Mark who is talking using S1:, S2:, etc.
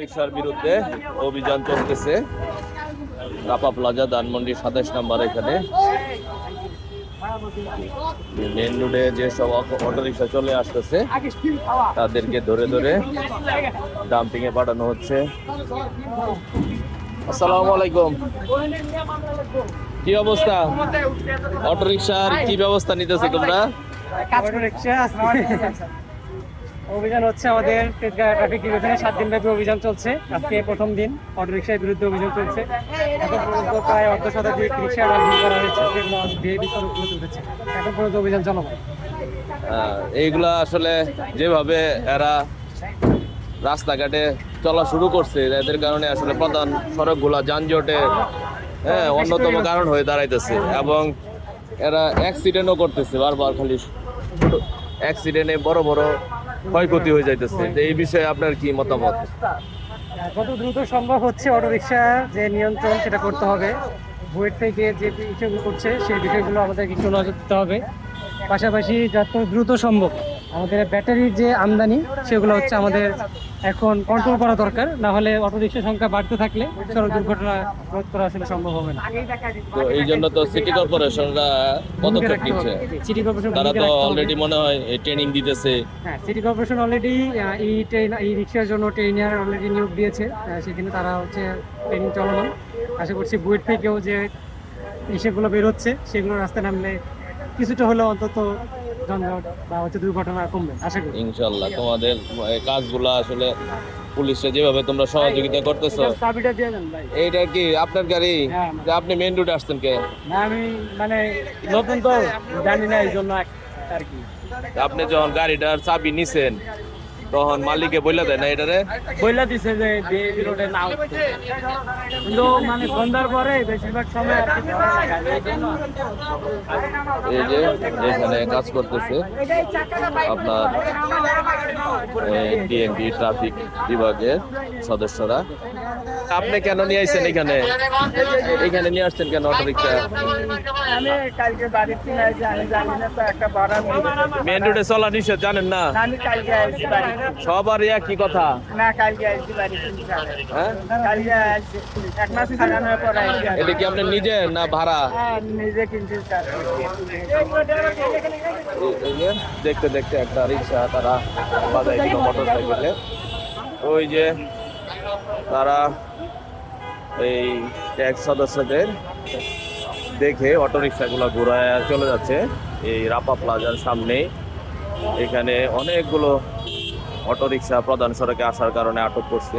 S1: রিকশার বিরুদ্ধে অভিযান চলতেছে রাপা প্লাজা ধানমন্ডি ২৭ নম্বর। এখানে মেন রোডে যে সব অটোরিকশা চলে আসতেছে তাদেরকে ধরে ধরে ডাম্পিং এ পাঠানো হচ্ছে। আসসালামু আলাইকুম, কি অবস্থা? অটোরিকশার কি ব্যবস্থা নিতেছো তোমরা?
S2: অভিযান হচ্ছে আমাদের তেজগাঁ ট্রাফিক ডিভিশনে 7 দিন ব্যাপী অভিযান চলছে। আজকে প্রথম দিন অটোরিকশার বিরুদ্ধে অভিযান চলছে। এখন পর্যন্ত প্রায় অর্ধ শতাধিক রিকশা ডাম্পিং করা হয়েছে, যেগুলো উঠেছে। এখন পর্যন্ত অভিযান চলমান।
S1: এইগুলা আসলে যেভাবে এরা রাস্তাঘাটে চলা শুরু করছে, এদের কারণে আসলে প্রধান সড়কগুলা যানজটে অন্যতম কারণ হয়ে দাঁড়াইতেছে এবং এরা অ্যাক্সিডেন্টও করতেছে বারবার। খালি অ্যাক্সিডেন্টে বড় বড় ক্ষয়ক্ষতি হয়ে যাইতেছে। এই বিষয়ে আপনার কি মতামত?
S2: কত দ্রুত সম্ভব হচ্ছে অটোরিকশার যে নিয়ন্ত্রণ সেটা করতে হবে। বুয়েট থেকে যে বিষয়গুলো করছে সেই বিষয়গুলো আমাদের একটু নজর দিতে হবে। পাশাপাশি যত দ্রুত সম্ভব আমাদের ব্যাটারির যে আমদানি সেগুলো হচ্ছে আমাদের এখন কন্ট্রোল করা দরকার, না হলে অটোরিকশার সংখ্যা বাড়তে থাকলে সড়ক দুর্ঘটনা রোধ করা আসলে সম্ভব হবে না।
S1: তো এই জন্য তো সিটি কর্পোরেশনরা পদক্ষেপ নিচ্ছে।
S2: সিটি কর্পোরেশন
S1: তারা তো অলরেডি মনে হয় ট্রেনিং দিতেছে।
S2: হ্যাঁ, সিটি কর্পোরেশন অলরেডি এই রিক্সার জন্য ট্রেনার অলরেডি নিয়োগ দিয়েছে। সেখানে তারা হচ্ছে ট্রেনিং চলমান। আশা করছি বুয়েট থেকেও যে সেগুলো বের হচ্ছে সেগুলো রাস্তায় নামলে কিছুটা হলেও অন্তত যানজট বা হচ্ছে দুর্ঘটনা কমবে আশা করি।
S1: ইনশাল্লাহ তোমাদের কাজগুলো আসলে পুলিশে যেভাবে তোমরা সহযোগিতা করতেছো।
S2: চাবিটা দিয়ে দেন ভাই।
S1: এইটা কি আপনার গাড়ি?
S2: হ্যাঁ।
S1: যে আপনি মেন রোডে আসছেন কে?
S2: না, আমি মানে নতুন তো জানি না, এই জন্য আর কি।
S1: আপনি যখন গাড়িটার চাবি নিছেন তখন মালিকে বইলা দেয় না এটারে?
S2: বইলা দিছে যে বিএবি রোডে না উঠতে, কিন্তু মানে সন্ধ্যার পরে বেশিরভাগ সময় আর কি ধরা লাগায়। এই জন্য
S1: এই যে এখানে কাজ করতেছে আপনার ডিএমপি ট্রাফিক বিভাগের সদস্যরা। আপনি কেন নিয়ে আসছেন এখানে? এখানে নিয়ে আসছেন কেন অটোরিকশা?
S2: আমি কালকে বাড়ি থেকে আইছি, আমি জানি না তো একটা বাড়া
S1: মেন রোডে চলা নিষেধ জানেন না?
S2: আমি কালকে আইছি বাড়ি।
S1: সবার একই কথা
S2: না, কালকে আইছি বাড়ি থেকে।
S1: হ্যাঁ,
S2: কালকে আইছি, 1 মাস থাকানোর পর আইছি।
S1: এটা কি আপনি নিজের না ভাড়া?
S2: হ্যাঁ, নিজে কিনছি স্যার।
S1: এই যে দেখতে দেখতে একটা রিক্সা তারা বাজায় দিল মোটর সাইকেলে। ওই যে তারা এই ট্যাক্স সদস্যদের দেখে অটোরিকশাগুলো ঘোরায় চলে যাচ্ছে এই রাপা প্লাজার সামনে। এখানে অনেকগুলো অটোরিকশা প্রধান সড়কে আসার কারণে আটক করছে।